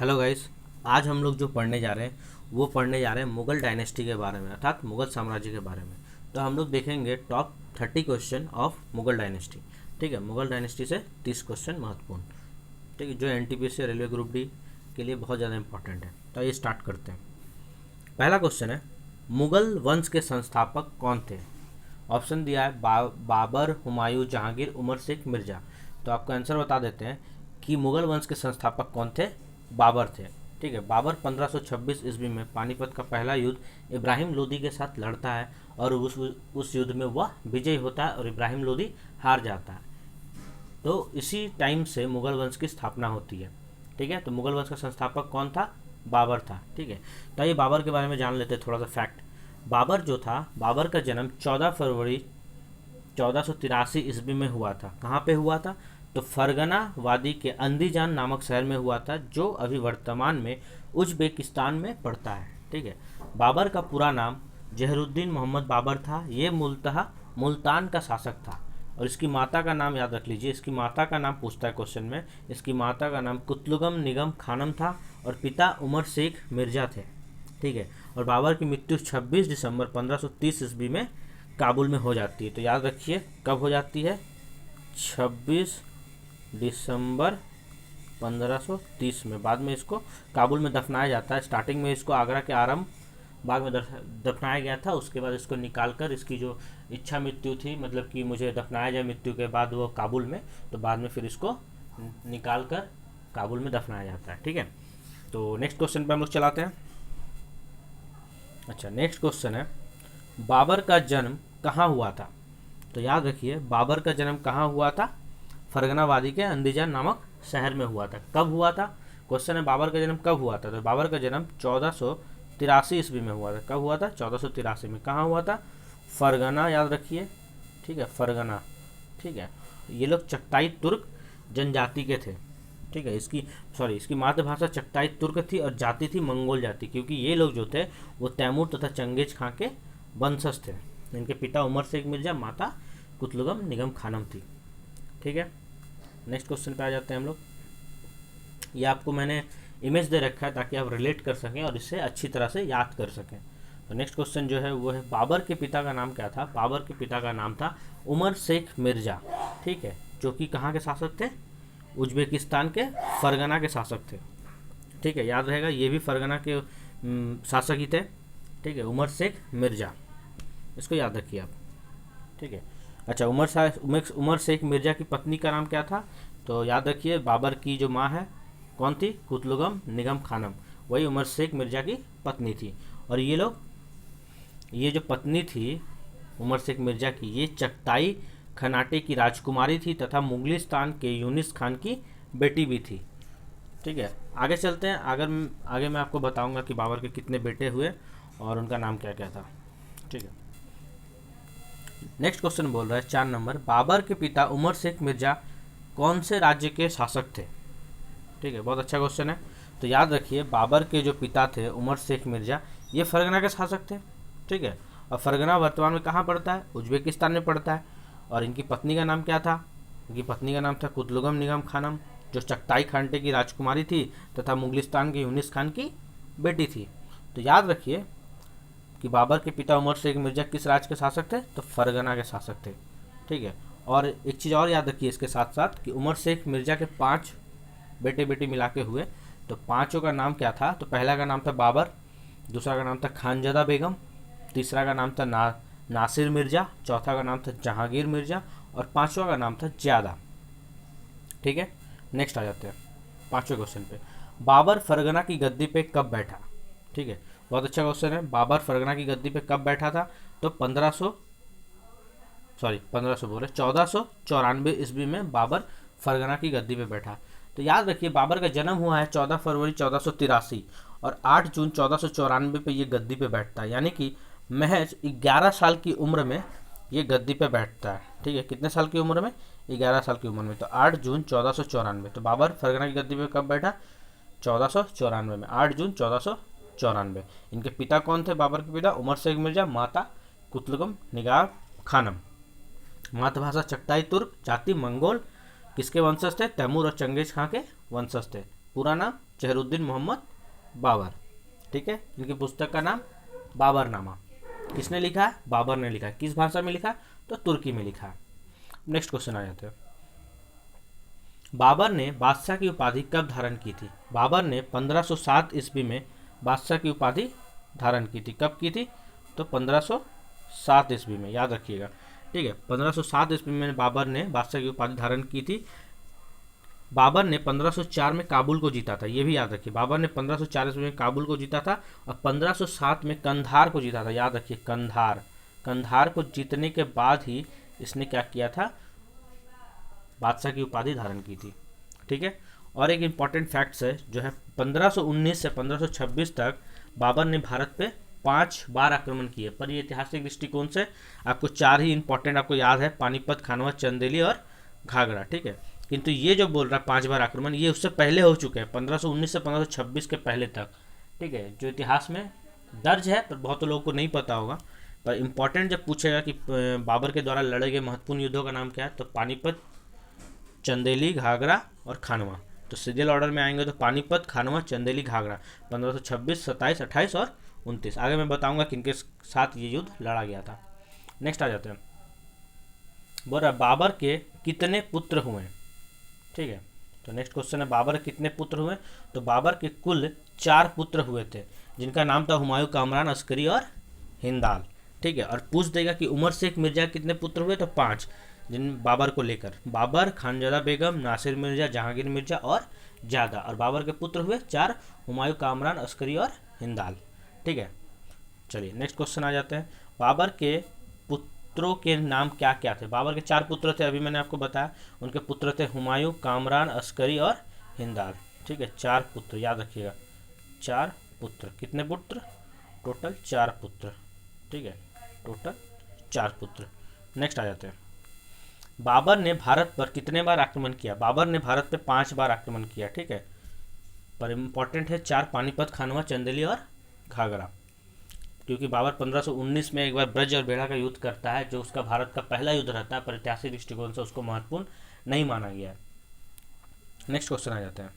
Hello guys. आज हम लोग जो पढ़ने जा रहे हैं वो पढ़ने जा रहे हैं मुगल डायनेस्टी के बारे में, अर्थात मुगल साम्राज्य के बारे में। तो हम लोग देखेंगे top 30 question of Mughal dynasty. ठीक है, मुगल डायनेस्टी से 30 क्वेश्चन महत्वपूर्ण। ठीक है, जो एनटीपीसी रेलवे ग्रुप डी के लिए बहुत ज़्यादा इंपॉर्टेंट है। तो ये स्टार्ट करते हैं। पहला क्वेश्चन है, मुगल वंश के संस्थापक कौन थे? ऑप्शन दिया है बाबर, हुमायूं, जहांगीर, उमर शेख, मिर्जा। तो आपका आंसर बता देते हैं कि मुगल वंश के संस्थापक कौन थे? बाबर थे। ठीक है, बाबर 1526 ईस्वी में पानीपत का पहला युद्ध इब्राहिम लोदी के साथ लड़ता है और उस युद्ध में वह विजयी होता है और इब्राहिम लोदी हार जाता है। तो इसी टाइम से मुगल वंश की स्थापना होती है। ठीक है, तो मुगल वंश का संस्थापक कौन था? बाबर था। ठीक है, तो ये बाबर के बारे में जान लेते हैं थोड़ा सा फैक्ट। बाबर जो था, बाबर का जन्म 14 फरवरी 1483 ईस्वी में हुआ था। कहाँ पे हुआ था? तो फरगना वादी के अंदीजान नामक शहर में हुआ था, जो अभी वर्तमान में उज्बेकिस्तान में पड़ता है। ठीक है, बाबर का पूरा नाम जहरुद्दीन मोहम्मद बाबर था। ये मूलतः मुल्तान का शासक था। और इसकी माता का नाम याद रख लीजिए, इसकी माता का नाम पूछता है क्वेश्चन में। इसकी माता का नाम कुतलुगम निगम खानम था और पिता उमर शेख मिर्जा थे। ठीक है, और बाबर की मृत्यु 26 दिसंबर 1530 ईस्वी में काबुल में हो जाती है। तो याद रखिए कब हो जाती है? 26 दिसंबर 1530 में। बाद में इसको काबुल में दफनाया जाता है। स्टार्टिंग में इसको आगरा के आरम बाग में दफनाया गया था। उसके बाद इसको निकाल कर इसकी जो इच्छा मृत्यु थी, मतलब कि मुझे दफनाया जाए मृत्यु के बाद वो काबुल में, तो बाद में फिर इसको निकाल कर काबुल में दफनाया जाता है। ठीक है, तो नेक्स्ट क्वेश्चन पे हम लोग चलाते हैं। अच्छा, नेक्स्ट क्वेश्चन है, बाबर का जन्म कहाँ हुआ था? तो याद रखिए बाबर का जन्म कहाँ हुआ था? फरगना वादी के अंदीजान नामक शहर में हुआ था। कब हुआ था? क्वेश्चन है बाबर का जन्म कब हुआ था। तो बाबर का जन्म 1483 ईस्वी में हुआ था। कब हुआ था? 1483 में। कहाँ हुआ था? फरगना, याद रखिए। ठीक है, फरगना। ठीक है, ये लोग चगताई तुर्क जनजाति के थे। ठीक है, इसकी मातृभाषा चगताई तुर्क थी और जाति थी मंगोल जाति, क्योंकि ये लोग जो थे वो तैमूर तथा चंगेज खां के वंशज थे। इनके पिता उमर शेख मिर्जा, माता कुतलुगम निगम खानम थी। ठीक है, नेक्स्ट क्वेश्चन पे आ जाते हैं हम लोग। ये आपको मैंने इमेज दे रखा है ताकि आप रिलेट कर सकें और इसे अच्छी तरह से याद कर सकें। तो नेक्स्ट क्वेश्चन जो है वो है, बाबर के पिता का नाम क्या था? बाबर के पिता का नाम था उमर शेख मिर्जा। ठीक है, जो कि कहाँ के शासक थे? उज्बेकिस्तान के फरगना के शासक थे। ठीक है, याद रहेगा, ये भी फरगना के शासक ही थे। ठीक है, उमर शेख मिर्जा, इसको याद रखिए आप। ठीक है, अच्छा, उमर शेख मिर्जा की पत्नी का नाम क्या था? तो याद रखिए बाबर की जो माँ है कौन थी? कुतलुगम निगम खानम, वही उमर शेख मिर्जा की पत्नी थी। और ये जो पत्नी थी उमर शेख मिर्जा की, ये चगताई खनाटे की राजकुमारी थी तथा मुगलिस्तान के यूनिस खान की बेटी भी थी। ठीक है, आगे चलते हैं। आगे मैं आपको बताऊंगा कि बाबर के कितने बेटे हुए और उनका नाम क्या क्या था। ठीक है, नेक्स्ट क्वेश्चन बोल रहा है 4 नंबर, बाबर के पिता उमर शेख मिर्जा कौन से राज्य के शासक थे? ठीक है, बहुत अच्छा क्वेश्चन है। तो याद रखिए बाबर के जो पिता थे उमर शेख मिर्जा, ये फरगना के शासक थे। ठीक है, और फरगना वर्तमान में कहाँ पड़ता है? उज्बेकिस्तान में पड़ता है। और इनकी पत्नी का नाम क्या था? इनकी पत्नी का नाम था कुतलुगम निगम खानम, जो चगताई खानटे की राजकुमारी थी तथा मुगलिस्तान के यूनिस खान की बेटी थी। तो याद रखिए कि बाबर के पिता उमर शेख मिर्जा किस राज्य के शासक थे? तो फरगना के शासक थे। ठीक है, और एक चीज़ और याद रखिए इसके साथ साथ कि उमर शेख मिर्जा के 5 बेटे बेटी मिला के हुए। तो पाँचों का नाम क्या था? तो पहला का नाम था बाबर, दूसरा का नाम था खानजदा बेगम, तीसरा का नाम था नासिर मिर्जा, चौथा का नाम था जहांगीर मिर्जा और पांचवा का नाम था ज्यादा। ठीक है, नेक्स्ट आ जाते हैं 5वें क्वेश्चन पे। बाबर फरगना की गद्दी पे कब बैठा? ठीक है, बहुत अच्छा क्वेश्चन है। बाबर फरगना की गद्दी पे कब बैठा था? तो 1494 ईस्वी में बाबर फरगना की गद्दी पे बैठा। तो याद रखिए बाबर का जन्म हुआ है 14 फरवरी 1483 और 8 जून 1494 पे ये गद्दी पे बैठता है, यानी कि महज 11 साल की उम्र में ये गद्दी पे बैठता है। ठीक है, कितने साल की उम्र में? 11 साल की उम्र में। तो 8 जून 1494। तो बाबर फरगना की गद्दी पे कब बैठा? 1494 में, 8 जून 1494। इनके पिता कौन थे? बाबर के पिता उमर शेख मिर्जा, माता कुतलुगम निगाह खानम, मातृभाषा चगताई तुर्क, जाति मंगोल, किसके वंशज थे? तैमूर और चंगेज खां के वंशज थे। पूरा नाम जहरुद्दीन मोहम्मद बाबर। ठीक है, इनकी पुस्तक का नाम बाबरनामा। किसने लिखा है? बाबर ने लिखा है। किस भाषा में लिखा है? तो तुर्की में लिखा है। नेक्स्ट क्वेश्चन आ जाते हैं। बाबर ने बादशाह की उपाधि कब धारण की थी? बाबर ने 1507 ईस्वी में बादशाह की उपाधि धारण की थी। कब की थी? तो 1507 ईस्वी में, याद रखिएगा। ठीक है, 1507 ईस्वी में बाबर ने बादशाह की उपाधि धारण की थी। बाबर ने 1504 में काबुल को जीता था, ये भी याद रखिए। बाबर ने 1504 ईस्वी में काबुल को जीता था और 1507 में कंधार को जीता था, याद रखिए कंधार। कंधार को जीतने के बाद ही इसने क्या किया था? बादशाह की उपाधि धारण की थी। ठीक है, और एक इम्पॉर्टेंट फैक्ट्स है जो है 1519 से 1526 तक बाबर ने भारत पे 5 बार आक्रमण किए, पर ये ऐतिहासिक दृष्टिकोण से आपको 4 ही इंपॉर्टेंट आपको याद है, पानीपत, खानवा, चंदेली और घाघरा। ठीक है, किंतु ये जो बोल रहा है 5 बार आक्रमण, ये उससे पहले हो चुके हैं, 1519 से 1526 के पहले तक। ठीक है, जो इतिहास में दर्ज है पर बहुत लोगों को नहीं पता होगा। पर इंपॉर्टेंट जब पूछेगा कि बाबर के द्वारा लड़े गए महत्वपूर्ण युद्धों का नाम क्या है, तो पानीपत, चंदेली, घाघरा और खानवा। तो सीरियल ऑर्डर में आएंगे तो पानीपत, खानवा, चंदेली, घाघरा, 1526, 27, 28 और 29। आगे मैं बताऊंगा किनके साथ ये युद्ध लड़ा गया था। नेक्स्ट आ जाते हैं। बोल रहा बाबर के कितने पुत्र हुए? ठीक है, तो नेक्स्ट क्वेश्चन है बाबर के कितने पुत्र हुए? तो बाबर के कुल 4 पुत्र हुए थे, जिनका नाम था हुमायूं, कामरान, अस्करी और हिंदाल। ठीक है, और पूछ देगा कि उमर शेख मिर्जा कितने पुत्र हुए? तो 5, जिन बाबर को लेकर बाबर, खानजादा बेगम, नासिर मिर्जा, जहांगीर मिर्जा और ज्यादा। और बाबर के पुत्र हुए 4, हुमायूं, कामरान, अस्करी और हिंदाल। ठीक है, चलिए नेक्स्ट क्वेश्चन आ जाते हैं। बाबर के पुत्रों के नाम क्या क्या थे? बाबर के 4 पुत्र थे, अभी मैंने आपको बताया। उनके पुत्र थे हुमायूं, कामरान, अस्करी और हिंदाल। ठीक है, 4 पुत्र, याद रखिएगा 4 पुत्र। कितने पुत्र? टोटल 4 पुत्र। ठीक है, टोटल 4 पुत्र। नेक्स्ट आ जाते हैं। बाबर ने भारत पर कितने बार आक्रमण किया? बाबर ने भारत पे 5 बार आक्रमण किया। ठीक है, पर इंपॉर्टेंट है 4, पानीपत, खानवा, चंदेली और घाघरा। क्योंकि बाबर 1519 में एक बार ब्रज और बेड़ा का युद्ध करता है, जो उसका भारत का पहला युद्ध रहता है, पर ऐतिहासिक दृष्टिकोण से उसको महत्वपूर्ण नहीं माना गया है। नेक्स्ट क्वेश्चन आ जाते हैं।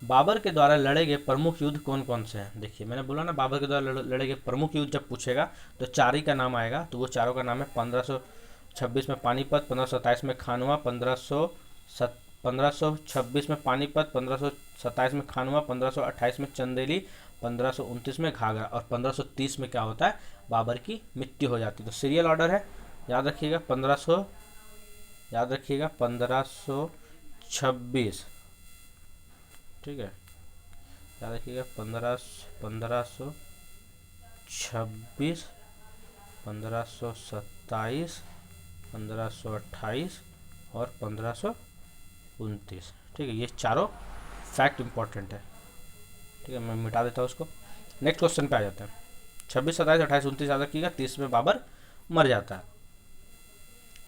बाबर के द्वारा लड़े गए प्रमुख युद्ध कौन कौन से हैं? देखिए मैंने बोला ना, बाबर के द्वारा लड़े गए प्रमुख युद्ध जब पूछेगा तो 4 ही का नाम आएगा। तो वो चारों का नाम है 1526 में पानीपत, 1527 में खानवा, 1526 में पानीपत, 1527 में खानवा, 1528 में चंदेली, 1529 में घाघरा और 1530 में क्या होता है? बाबर की मृत्यु हो जाती है। तो सीरियल ऑर्डर है, याद रखिएगा 1526। ठीक है, याद रखिएगा 1526, 1527, 1528 और 1529। ठीक है, ये चारों फैक्ट इंपॉर्टेंट है। ठीक है, मैं मिटा देता हूँ उसको। नेक्स्ट क्वेश्चन पे आ जाते हैं। 26, 27, 28, 29 याद रखिएगा, 30 में बाबर मर जाता है।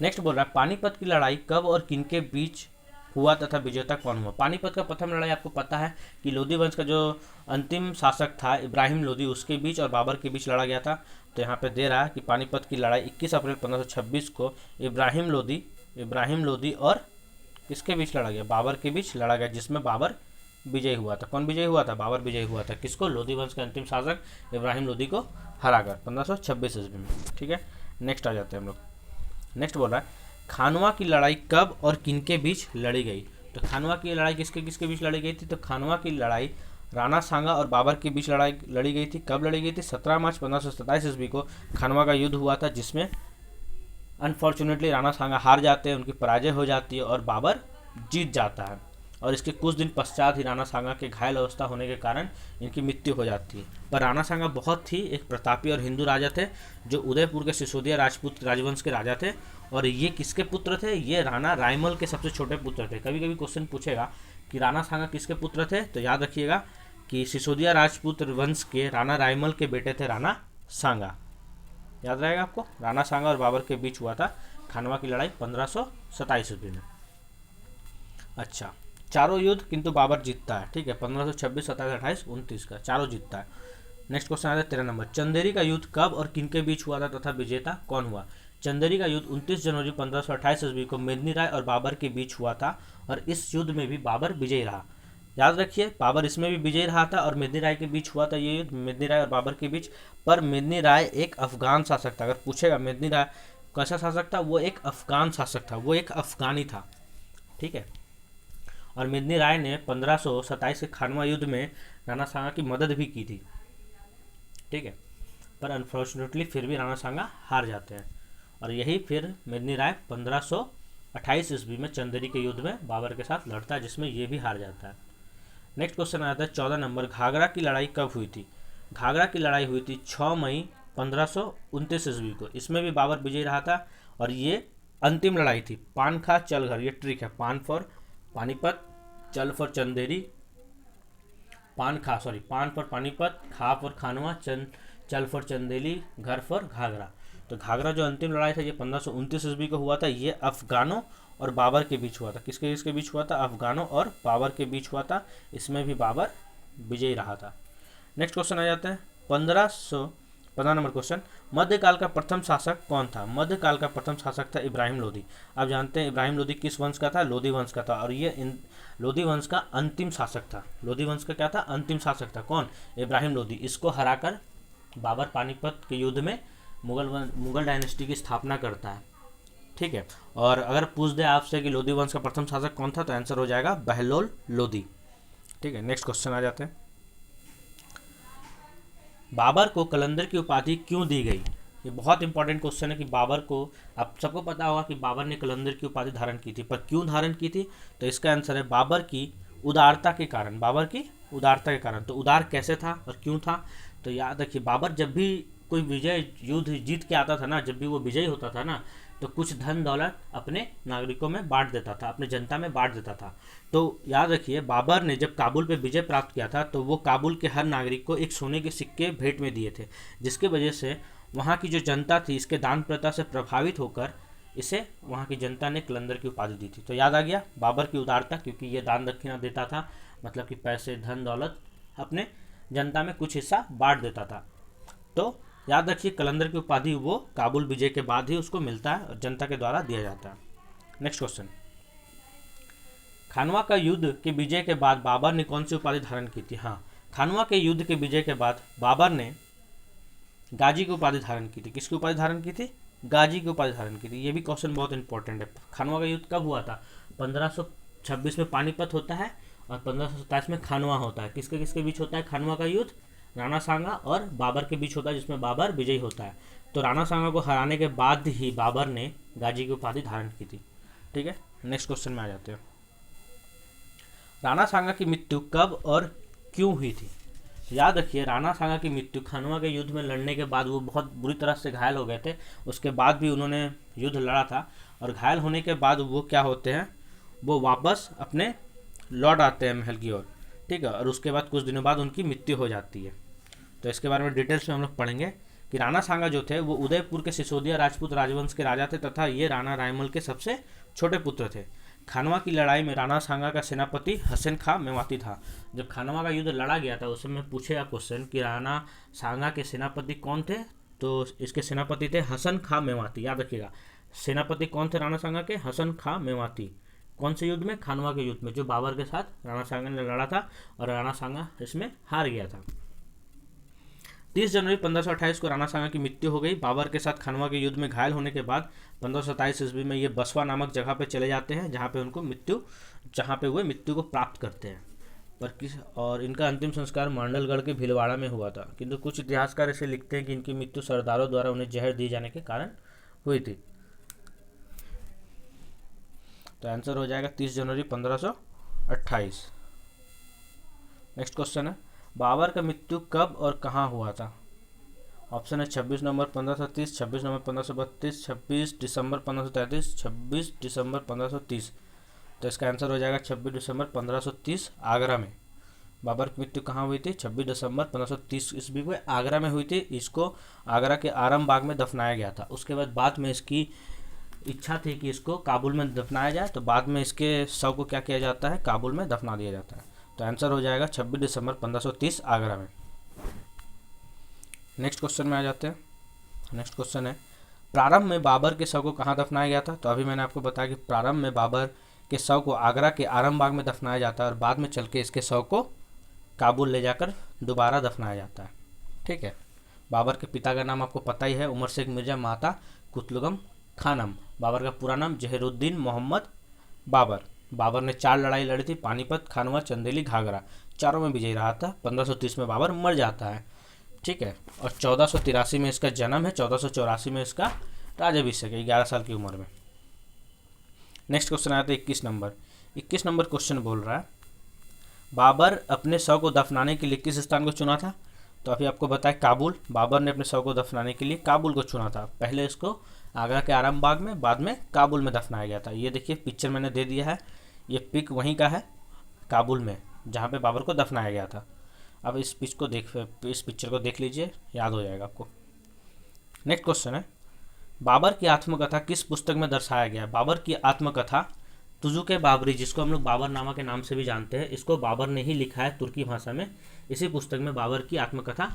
नेक्स्ट बोल रहा है पानीपत की लड़ाई कब और किनके बीच हुआ तथा विजेता कौन हुआ? पानीपत का प्रथम लड़ाई आपको पता है कि लोधी वंश का जो अंतिम शासक था इब्राहिम लोधी, उसके बीच और बाबर के बीच लड़ा गया था। तो यहाँ पे दे रहा है कि पानीपत की लड़ाई 21 अप्रैल 1526 को इब्राहिम लोधी और किसके बीच लड़ा गया? बाबर के बीच लड़ा गया, जिसमें बाबर विजय हुआ था। कौन विजय हुआ था? बाबर विजय हुआ था। किसको? लोधी वंश के अंतिम शासक इब्राहिम लोधी को हराकर 1526 ईस्वी में। ठीक है, नेक्स्ट आ जाते हैं हम लोग। नेक्स्ट बोल रहा है खानवा की लड़ाई कब और किनके बीच लड़ी गई? तो खानवा की लड़ाई किसके किसके बीच लड़ी गई थी? तो खानवा की लड़ाई राणा सांगा और बाबर के बीच लड़ी गई थी। कब लड़ी गई थी? 17 मार्च 1527 ईस्वी को खानवा का युद्ध हुआ था, जिसमें अनफॉर्चुनेटली राणा सांगा हार जाते हैं, उनकी पराजय हो जाती है और बाबर जीत जाता है। और इसके कुछ दिन पश्चात ही राणा सांगा के घायल अवस्था होने के कारण इनकी मृत्यु हो जाती है। पर राणा सांगा बहुत ही एक प्रतापी और हिंदू राजा थे, जो उदयपुर के सिसोदिया राजपूत राजवंश के राजा थे। और ये किसके पुत्र थे? ये राणा रायमल के सबसे छोटे पुत्र थे। कभी कभी क्वेश्चन पूछेगा कि राणा सांगा किसके पुत्र थे, तो याद रखिएगा कि सिसोदिया राजपूत वंश के राणा रायमल के बेटे थे राणा सांगा। याद रहेगा आपको, राणा सांगा और बाबर के बीच हुआ था खानवा की लड़ाई 1527 ईस्वी में। अच्छा, चारों युद्ध किंतु बाबर जीतता है। ठीक है, 1526, 27, 28, 29 का चारों जीतता है। नेक्स्ट क्वेश्चन आता है 13 नंबर। चंदेरी का युद्ध कब और किनके बीच हुआ था तथा विजेता कौन हुआ? चंदेरी का युद्ध 29 जनवरी 1528 ईस्वी को मेदिनी राय और बाबर के बीच हुआ था और इस युद्ध में भी बाबर विजयी रहा। याद रखिए बाबर इसमें भी विजयी रहा था और मेदिनी राय के बीच हुआ था ये युद्ध, मेदिनी राय और बाबर के बीच। पर मेदिनी राय एक अफगान शासक था। अगर पूछेगा मेदिनी राय कैसा शासक था, वो एक अफगान शासक था, वो एक अफगानी था। ठीक है। और मेदिनी राय ने 1527 के खानवा युद्ध में राणा सांगा की मदद भी की थी। ठीक है। पर अनफॉर्चुनेटली फिर भी राणा सांगा हार जाते हैं और यही फिर मेदिनी राय 1528 ईस्वी में चंदेरी के युद्ध में बाबर के साथ लड़ता है, जिसमें ये भी हार जाता है। नेक्स्ट क्वेश्चन आता है 14 नंबर, घाघरा की लड़ाई कब हुई थी? घाघरा की लड़ाई हुई थी 6 मई 1529 ईस्वी को। इसमें भी बाबर विजयी रहा था और ये अंतिम लड़ाई थी। पान खा चल घर, ये ट्रिक है। पान फॉर पानीपत, चल फॉर चंदेरी, पान फॉर पानीपत, खा फॉर खानवा, चल फॉर चंदेली, घर फॉर घाघरा। तो घाघरा जो अंतिम लड़ाई था ये 1529 ईस्वी को हुआ था। ये अफगानों और बाबर के बीच हुआ था। किसके बीच हुआ था? अफगानों और बाबर के बीच हुआ था। इसमें भी बाबर विजयी रहा था। नेक्स्ट क्वेश्चन आ जाता है 15 नंबर क्वेश्चन, मध्यकाल का प्रथम शासक कौन था? मध्यकाल का प्रथम शासक था इब्राहिम लोदी। आप जानते हैं इब्राहिम लोदी किस वंश का था? लोदी वंश का था। और ये लोदी वंश का अंतिम शासक था। लोदी वंश का क्या था? अंतिम शासक था। कौन? इब्राहिम लोदी। इसको हराकर बाबर पानीपत के युद्ध में मुगल डायनेस्टी की स्थापना करता है। ठीक है। और अगर पूछ दे आपसे कि लोदी वंश का प्रथम शासक कौन था, तो आंसर हो जाएगा बहलोल लोदी। ठीक है। नेक्स्ट क्वेश्चन आ जाते हैं, बाबर को कलंदर की उपाधि क्यों दी गई? ये बहुत इंपॉर्टेंट क्वेश्चन है कि बाबर को, आप सबको पता होगा कि बाबर ने कलंदर की उपाधि धारण की थी, पर क्यों धारण की थी? तो इसका आंसर है बाबर की उदारता के कारण। बाबर की उदारता के कारण। तो उदार कैसे था और क्यों था? तो याद रखिए बाबर जब भी कोई विजय युद्ध जीत के आता था ना, जब भी वो विजयी होता था ना, तो कुछ धन दौलत अपने नागरिकों में बांट देता था, अपने जनता में बांट देता था। तो याद रखिए बाबर ने जब काबुल पे विजय प्राप्त किया था, तो वो काबुल के हर नागरिक को एक सोने के सिक्के भेंट में दिए थे, जिसके वजह से वहाँ की जो जनता थी इसके दान प्रथा से प्रभावित होकर इसे वहाँ की जनता ने कलंदर की उपाधि दी थी। तो याद आ गया बाबर की उदारता, क्योंकि ये दान दक्षिणा देता था, मतलब कि पैसे धन दौलत अपने जनता में कुछ हिस्सा बांट देता था। तो याद रखिए कलंदर की उपाधि वो काबुल विजय के बाद ही उसको मिलता है और जनता के द्वारा दिया जाता है। नेक्स्ट क्वेश्चन, खानवा का युद्ध के विजय के बाद बाबर ने कौन सी उपाधि धारण की थी? हाँ, खानवा के युद्ध के विजय के बाद बाबर ने गाजी की उपाधि धारण की थी। किसकी उपाधि धारण की थी? गाजी की उपाधि धारण की थी। ये भी क्वेश्चन बहुत इंपॉर्टेंट है। खानवा का युद्ध कब हुआ था? 1526 में पानीपत होता है और 1527 में खानवा होता है। किसके किसके बीच होता है खानवा का युद्ध? राणा सांगा और बाबर के बीच होता है, जिसमें बाबर विजयी होता है। तो राणा सांगा को हराने के बाद ही बाबर ने गाजी की उपाधि धारण की थी। ठीक है। नेक्स्ट क्वेश्चन में आ जाते हैं, राणा सांगा की मृत्यु कब और क्यों हुई थी? याद रखिए राणा सांगा की मृत्यु खानवा के युद्ध में लड़ने के बाद, वो बहुत बुरी तरह से घायल हो गए थे, उसके बाद भी उन्होंने युद्ध लड़ा था, और घायल होने के बाद वो क्या होते हैं, वो वापस अपने लौट आते हैं महल की ओर। ठीक है। और उसके बाद कुछ दिनों बाद उनकी मृत्यु हो जाती है। तो इसके बारे में डिटेल्स में हम लोग पढ़ेंगे कि राणा सांगा जो थे वो उदयपुर के सिसोदिया राजपूत राजवंश के राजा थे, तथा ये राणा रायमल के सबसे छोटे पुत्र थे। खानवा की लड़ाई में राणा सांगा का सेनापति हसन खां मेवाती था। जब खानवा का युद्ध लड़ा गया था उस समय पूछेगा क्वेश्चन कि राणा सांगा के सेनापति कौन थे? तो इसके सेनापति थे हसन खां मेवाती। याद रखिएगा सेनापति कौन थे राणा सांगा के? हसन खां मेवाती। कौन से युद्ध में? खानवा के युद्ध में, जो बाबर के साथ राणा सांगा ने लड़ा था और राणा सांगा इसमें हार गया था। 30 जनवरी 1528 को राणा सांगा की मृत्यु हो गई। बाबर के साथ खानवा के युद्ध में घायल होने के बाद 1527 ईस्वी में ये बसवा नामक जगह पे चले जाते हैं, जहाँ पे वे मृत्यु को प्राप्त करते हैं। और इनका अंतिम संस्कार मांडलगढ़ के भीलवाड़ा में हुआ था। किंतु कुछ इतिहासकार इसे लिखते हैं कि इनकी मृत्यु सरदारों द्वारा उन्हें जहर दिए जाने के कारण हुई थी। तो आंसर हो जाएगा 30 जनवरी 1528। नेक्स्ट क्वेश्चन है, बाबर का मृत्यु कब और कहाँ हुआ था? ऑप्शन है 26 नवंबर 1530, 26 नवंबर 1532, 26 दिसंबर 1533, 26 दिसंबर 1530। तो इसका आंसर हो जाएगा 26 दिसंबर 1530 आगरा में। बाबर की मृत्यु कहाँ हुई थी? 26 दिसंबर 1530 ईस्वी को आगरा में हुई थी। इसको आगरा के आरम बाग में दफनाया गया था। उसके बाद में इसकी इच्छा थी कि इसको काबुल में दफनाया जाए, तो बाद में इसके शव को क्या किया जाता है? काबुल में दफना दिया जाता है। तो आंसर हो जाएगा 26 दिसंबर 1530 आगरा में। नेक्स्ट क्वेश्चन में आ जाते हैं। नेक्स्ट क्वेश्चन है, प्रारंभ में बाबर के शव को कहाँ दफनाया गया था? तो अभी मैंने आपको बताया कि प्रारंभ में बाबर के शव को आगरा के आरामबाग में दफनाया जाता है और बाद में चल के इसके शव को काबुल ले जाकर दोबारा दफनाया जाता है। ठीक है। बाबर के पिता का नाम आपको पता ही है, उमर शेख मिर्जा, माता कुतलुगम खानम। बाबर का पूरा नाम जहीरुद्दीन मोहम्मद बाबर। बाबर ने 4 लड़ाई लड़ी थी, पानीपत, खानवा, चंदेली, घाघरा, चारों में विजयी रहा था। 1530 में बाबर मर जाता है। ठीक है। और 1483 में इसका जन्म है, 1484 में इसका राज्याभिषेक है 11 साल की उम्र में। नेक्स्ट क्वेश्चन आया था 21 नंबर। 21 नंबर क्वेश्चन बोल रहा है बाबर अपने शव को दफनाने के लिए किस स्थान को चुना था? तो अभी आपको बताया काबुल। बाबर ने अपने शव को दफनाने के लिए काबुल को चुना था। पहले इसको आगरा के आरामबाग में, बाद में काबुल में दफनाया गया था। ये देखिए पिक्चर मैंने दे दिया है, ये पिक वहीं का है काबुल में जहाँ पे बाबर को दफनाया गया था। अब इस पिक्चर को देख लीजिए, याद हो जाएगा आपको। नेक्स्ट क्वेश्चन है बाबर की आत्मकथा किस पुस्तक में दर्शाया गया? बाबर की आत्मकथा तुजुक बाबरी, जिसको हम लोग बाबरनामा के नाम से भी जानते हैं, इसको बाबर ने ही लिखा है तुर्की भाषा में। इसी पुस्तक में बाबर की आत्मकथा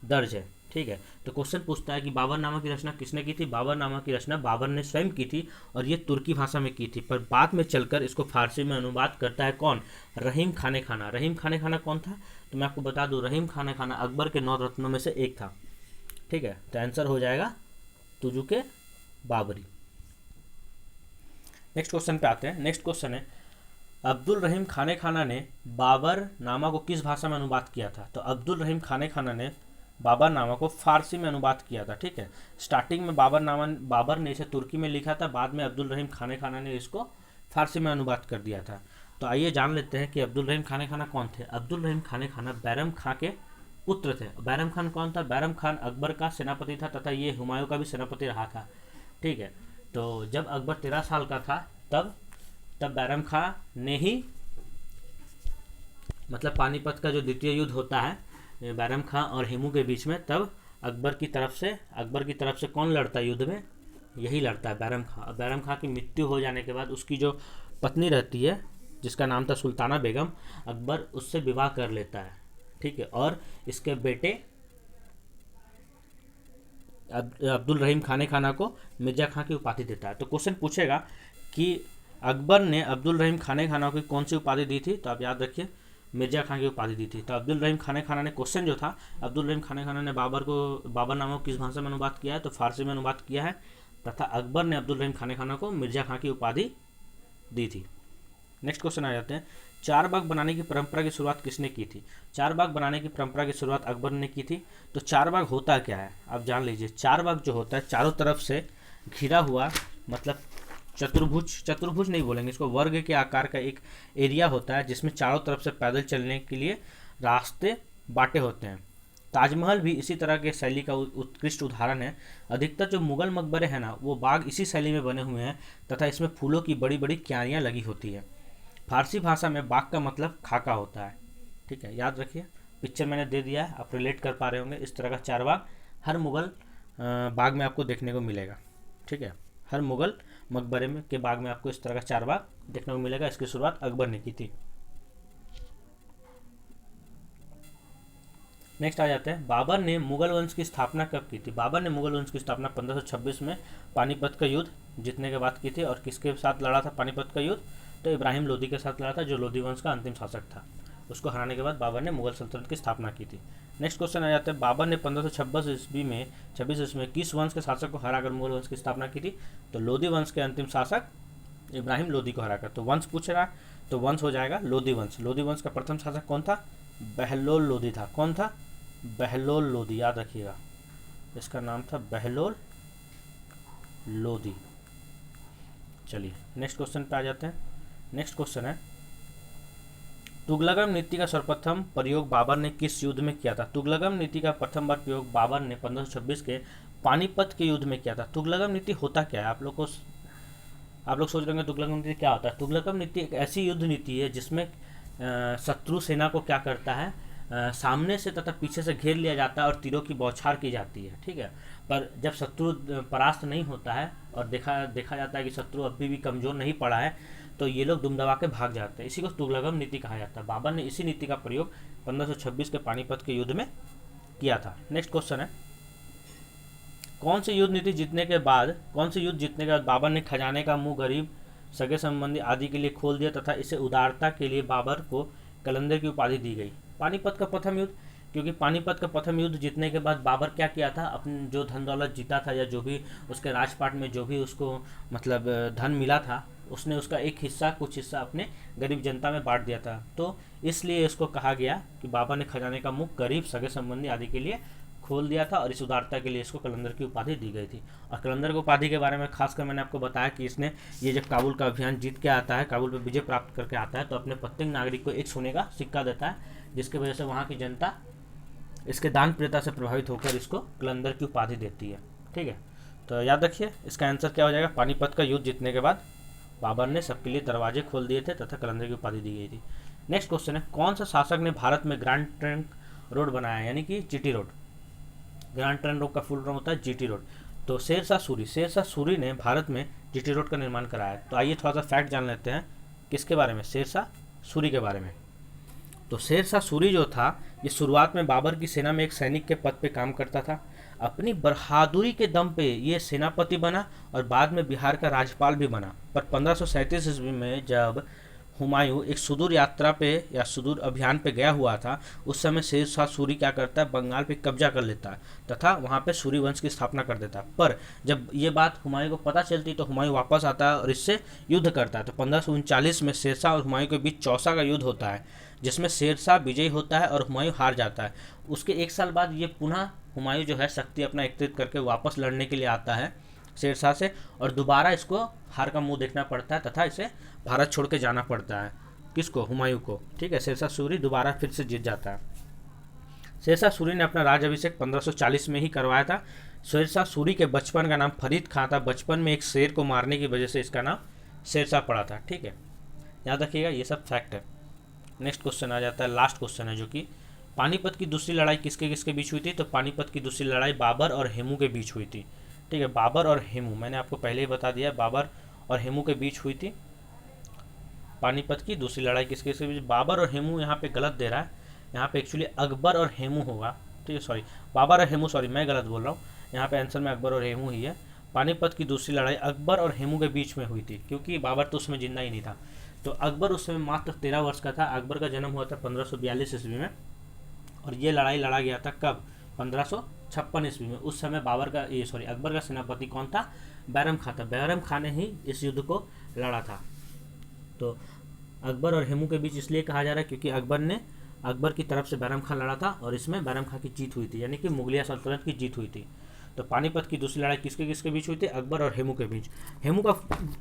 दर्ज है। ठीक है। तो क्वेश्चन पूछता है कि बाबरनामा की रचना किसने की थी? बाबरनामा की रचना बाबर ने स्वयं की थी और ये तुर्की भाषा में की थी, पर बाद में चलकर इसको फारसी में अनुवाद करता है कौन? रहीम खान खाना। रहीम खान खाना कौन था? तो मैं आपको बता दूं, रहीम खान खाना अकबर के 9 रत्नों में से एक था। ठीक है। तो आंसर हो जाएगा तुजुक बाबरी। नेक्स्ट क्वेश्चन पे आते हैं। नेक्स्ट क्वेश्चन है अब्दुल रहीम खान खाना ने बाबर नामा को किस भाषा में अनुवाद किया था? तो अब्दुल रहीम खान खाना ने बाबर नामा को फारसी में अनुवाद किया था। ठीक है। स्टार्टिंग में बाबर ने इसे तुर्की में लिखा था, बाद में अब्दुल रहीम खान खाना ने इसको फारसी में अनुवाद कर दिया था। तो आइए जान लेते हैं कि अब्दुल रहीम खान खाना कौन थे। अब्दुल रहीम खान खाना बैरम खां के पुत्र थे। बैरम खान कौन था? बैरम खान अकबर का सेनापति था तथा ये हुमायूं का भी सेनापति रहा था। ठीक है। तो जब अकबर 13 साल का था तब बैरम खां ने ही, मतलब पानीपत का जो द्वितीय युद्ध होता है बैरम खां और हिमू के बीच में, तब अकबर की तरफ से कौन लड़ता है युद्ध में? यही लड़ता है बैरम खां। बैरम खां की मृत्यु हो जाने के बाद उसकी जो पत्नी रहती है जिसका नाम था सुल्ताना बेगम, अकबर उससे विवाह कर लेता है। ठीक है। और इसके बेटे अब्दुल रहीम खान खाना को मिर्जा खां की उपाधि देता है। तो क्वेश्चन पूछेगा कि अकबर ने अब्दुल रहीम खान खाना को कौन सी उपाधि दी थी? तो आप याद रखिए मिर्जा खां की उपाधि दी थी। तो अब्दुल रहीम खान खाना ने, क्वेश्चन जो था, अब्दुल रहीम खान खाना ने बाबरनामा को किस भाषा में अनुवाद किया है? तो फारसी में अनुवाद किया है, तथा अकबर ने अब्दुल रहीम खान खाना को मिर्जा खां की उपाधि दी थी। नेक्स्ट क्वेश्चन आ जाते हैं, चारबाग बनाने की परंपरा की शुरुआत किसने की थी? चारबाग बनाने की परंपरा की शुरुआत अकबर ने की थी। तो चारबाग होता क्या है आप जान लीजिए। चारबाग जो होता है चारों तरफ से घिरा हुआ, मतलब चतुर्भुज नहीं बोलेंगे इसको, वर्ग के आकार का एक एरिया होता है जिसमें चारों तरफ से पैदल चलने के लिए रास्ते बांटे होते हैं। ताजमहल भी इसी तरह के शैली का उत्कृष्ट उदाहरण है। अधिकतर जो मुगल मकबरे हैं ना, वो बाग इसी शैली में बने हुए हैं तथा इसमें फूलों की बड़ी बड़ी क्यारियाँ लगी होती है। फारसी भाषा में बाग का मतलब खाका होता है। ठीक है, याद रखिए। पिक्चर मैंने दे दिया है, आप रिलेट कर पा रहे होंगे। इस तरह का चारबाग हर मुगल बाग में आपको देखने को मिलेगा। ठीक है, हर मुगल मकबरे में के बाग में आपको इस तरह का चारबाग देखने को मिलेगा। इसकी शुरुआत अकबर ने की थी। नेक्स्ट आ जाते हैं, बाबर ने मुगल वंश की स्थापना कब की थी? बाबर ने मुगल वंश की स्थापना 1526 में पानीपत का युद्ध जीतने के बाद की थी। और किसके साथ लड़ा था पानीपत का युद्ध? तो इब्राहिम लोदी के साथ लड़ा था, जो लोदी वंश का अंतिम शासक था। उसको हराने के बाद बाबर ने मुगल सल्तनत की स्थापना की थी। नेक्स्ट क्वेश्चन आ जाता है, बाबर ने 1526 ईस्वी में किस वंश के शासक को हराकर मुगल वंश की स्थापना की थी? तो लोदी वंश के अंतिम शासक इब्राहिम लोदी को हराकर। तो वंश पूछ रहा है, तो वंश हो जाएगा लोदी वंश। लोदी वंश का प्रथम शासक कौन था? बहलोल लोदी था। कौन था? बहलोल लोदी, याद रखिएगा, इसका नाम था बहलोल लोदी। चलिए नेक्स्ट क्वेश्चन पे आ जाते हैं। नेक्स्ट क्वेश्चन है, तुगलकम नीति का सर्वप्रथम प्रयोग बाबर ने किस युद्ध में किया था? तुगलकम नीति का प्रथम बार प्रयोग बाबर ने 1526 के पानीपत के युद्ध में किया था। तुगलकम नीति होता क्या है? आप लोग सोच रहे होंगे तुगलकम नीति क्या होता है। तुगलकम नीति एक ऐसी युद्ध नीति है जिसमें शत्रु सेना को क्या करता है, सामने से तथा पीछे से घेर लिया जाता है और तीरों की बौछार की जाती है। ठीक है, पर जब शत्रु परास्त नहीं होता है और देखा जाता है कि शत्रु अभी भी कमज़ोर नहीं पड़ा है, तो ये लोग दुम दबा के भाग जाते हैं। इसी को तुगलकम नीति कहा जाता है। बाबर ने इसी नीति का प्रयोग 1526 के पानीपत के युद्ध में किया था। नेक्स्ट क्वेश्चन है, कौन सी युद्ध जीतने के बाद बाबर ने खजाने का मुंह गरीब सगे संबंधी आदि के लिए खोल दिया तथा इसे उदारता के लिए बाबर को कलंदर की उपाधि दी गई। पानीपत का प्रथम युद्ध, क्योंकि पानीपत का प्रथम युद्ध जीतने के बाद बाबर क्या किया था, अपने जो धन दौलत जीता था या जो भी उसके राजपाट में जो भी उसको मतलब धन मिला था, उसने उसका एक हिस्सा, कुछ हिस्सा अपने गरीब जनता में बांट दिया था। तो इसलिए इसको कहा गया कि बाबर ने खजाने का मुख गरीब, सगे संबंधी आदि के लिए खोल दिया था और इस उदारता के लिए इसको कलंदर की उपाधि दी गई थी। और कलंदर की उपाधि के बारे में खासकर मैंने आपको बताया कि इसने ये जब काबुल का अभियान जीत के आता है, काबुल पर विजय प्राप्त करके आता है, तो अपने प्रत्येक नागरिक को एक सोने का सिक्का देता है, जिसकी वजह से वहाँ की जनता इसके दान प्रियता से प्रभावित होकर इसको कलंदर की उपाधि देती है। ठीक है, तो याद रखिए इसका आंसर क्या हो जाएगा। पानीपत का युद्ध जीतने के बाद बाबर ने सबके लिए दरवाजे खोल दिए थे तथा कलंदर की उपाधि दी गई थी। नेक्स्ट क्वेश्चन है, कौन सा शासक ने भारत में ग्रैंड ट्रंक रोड बनाया, यानी कि GT road. Grand trunk road का फुल फॉर्म होता है जीटी रोड। तो शेरशाह सूरी ने भारत में जीटी रोड का निर्माण कराया। तो आइए थोड़ा सा फैक्ट जान लेते हैं किसके बारे में, शेरशाह सूरी के बारे में। तो शेरशाह सूरी जो था, ये शुरुआत में बाबर की सेना में एक सैनिक के पद पे काम करता था। अपनी बहादुरी के दम पे ये सेनापति बना और बाद में बिहार का राज्यपाल भी बना। पर 1537 ईस्वी में जब हुमायूं एक सुदूर यात्रा पे या सुदूर अभियान पे गया हुआ था, उस समय शेरशाह सूरी क्या करता है, बंगाल पे कब्जा कर लेता है तथा वहाँ पे सूरी वंश की स्थापना कर देता है। पर जब ये बात हुमायूं को पता चलती तो हुमायूं वापस आता है और इससे युद्ध करता है। तो 1539 में शेरशाह और हुमायूं के बीच चौसा का युद्ध होता है, जिसमें शेरशाह विजयी होता है और हुमायूं हार जाता है। उसके एक साल बाद ये पुनः हुमायूं जो है शक्ति अपना एकत्रित करके वापस लड़ने के लिए आता है शेरशाह से, और दोबारा इसको हार का मुंह देखना पड़ता है तथा इसे भारत छोड़ के जाना पड़ता है। किसको, हुमायूं को। ठीक है, शेरशाह सूरी दोबारा फिर से जीत जाता है। शेरशाह सूरी ने अपना राज्याभिषेक 1540 में ही करवाया था। शेरशाह सूरी के बचपन का नाम फरीद खां था। बचपन में एक शेर को मारने की वजह से इसका नाम शेरशाह पड़ा था। ठीक है, याद रखिएगा, ये सब फैक्ट है। नेक्स्ट क्वेश्चन आ जाता है, लास्ट क्वेश्चन है, जो कि पानीपत की दूसरी लड़ाई किसके किसके बीच हुई थी। तो पानीपत की दूसरी लड़ाई बाबर और हेमू के बीच हुई थी। ठीक है, बाबर और हेमू, मैंने आपको पहले ही बता दिया, बाबर और हेमू के बीच हुई थी पानीपत की दूसरी लड़ाई। किसके किसके बीच, बाबर और हेमू यहाँ पे गलत दे रहा है, यहाँ पे एक्चुअली अकबर और हेमू होगा। ठीक है, सॉरी, बाबर और हेमू, सॉरी मैं गलत बोल रहा हूँ, यहाँ पे आंसर में अकबर और हेमू ही है। पानीपत की दूसरी लड़ाई अकबर और हेमू के बीच में हुई थी, क्योंकि बाबर तो उसमें जिंदा ही नहीं था। तो अकबर उस समय मात्र 13 वर्ष का था। अकबर का जन्म हुआ था 1542 ईस्वी में, और ये लड़ाई लड़ा गया था कब, 1556 ईस्वी में। उस समय अकबर का सेनापति कौन था, बैरम खां था। बैरम खां ने ही इस युद्ध को लड़ा था। तो अकबर और हेमू के बीच इसलिए कहा जा रहा है क्योंकि अकबर की तरफ से बैरम खां लड़ा था और इसमें बैरम खां की जीत हुई थी, यानी कि मुगलिया सल्तनत की जीत हुई थी। तो पानीपत की दूसरी लड़ाई किसके किसके बीच हुई थी, अकबर और हेमू के बीच। हेमू का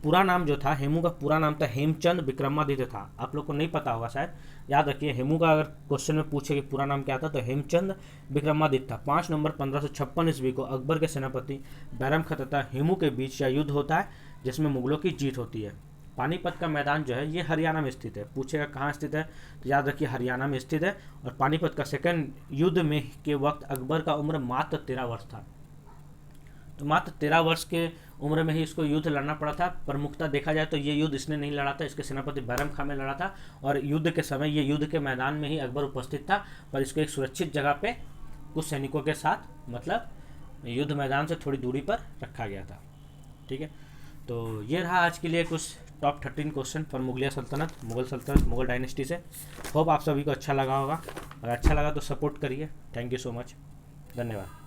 पूरा नाम जो था, हेमू का पूरा नाम था हेमचंद विक्रमादित्य था। आप लोग को नहीं पता होगा शायद, याद रखिए। हेमू का अगर क्वेश्चन में पूछे कि पूरा नाम क्या था, तो हेमचंद विक्रमादित्य था। 5 नवंबर 1556 ईस्वी को अकबर के सेनापति बैरम खां तथा हेमू के बीच यह युद्ध होता है, जिसमें मुगलों की जीत होती है। पानीपत का मैदान जो है ये हरियाणा में स्थित है। पूछेगा कहाँ स्थित है, तो याद रखिए हरियाणा में स्थित है। और पानीपत का सेकंड युद्ध में के वक्त अकबर का उम्र मात्र 13 वर्ष था। तो मात्र 13 वर्ष के उम्र में ही इसको युद्ध लड़ना पड़ा था। प्रमुखता देखा जाए तो ये युद्ध इसने नहीं लड़ा था, इसके सेनापति बैरम खां ने लड़ा था। और युद्ध के समय ये युद्ध के मैदान में ही अकबर उपस्थित था, पर इसको एक सुरक्षित जगह पे कुछ सैनिकों के साथ, मतलब युद्ध मैदान से थोड़ी दूरी पर रखा गया था। ठीक है, तो ये रहा आज के लिए कुछ टॉप 13 क्वेश्चन फॉर मुगलिया सल्तनत, मुगल डायनेस्टी से। होप आप सभी को अच्छा लगा होगा, अगर अच्छा लगा तो सपोर्ट करिए। थैंक यू सो मच, धन्यवाद।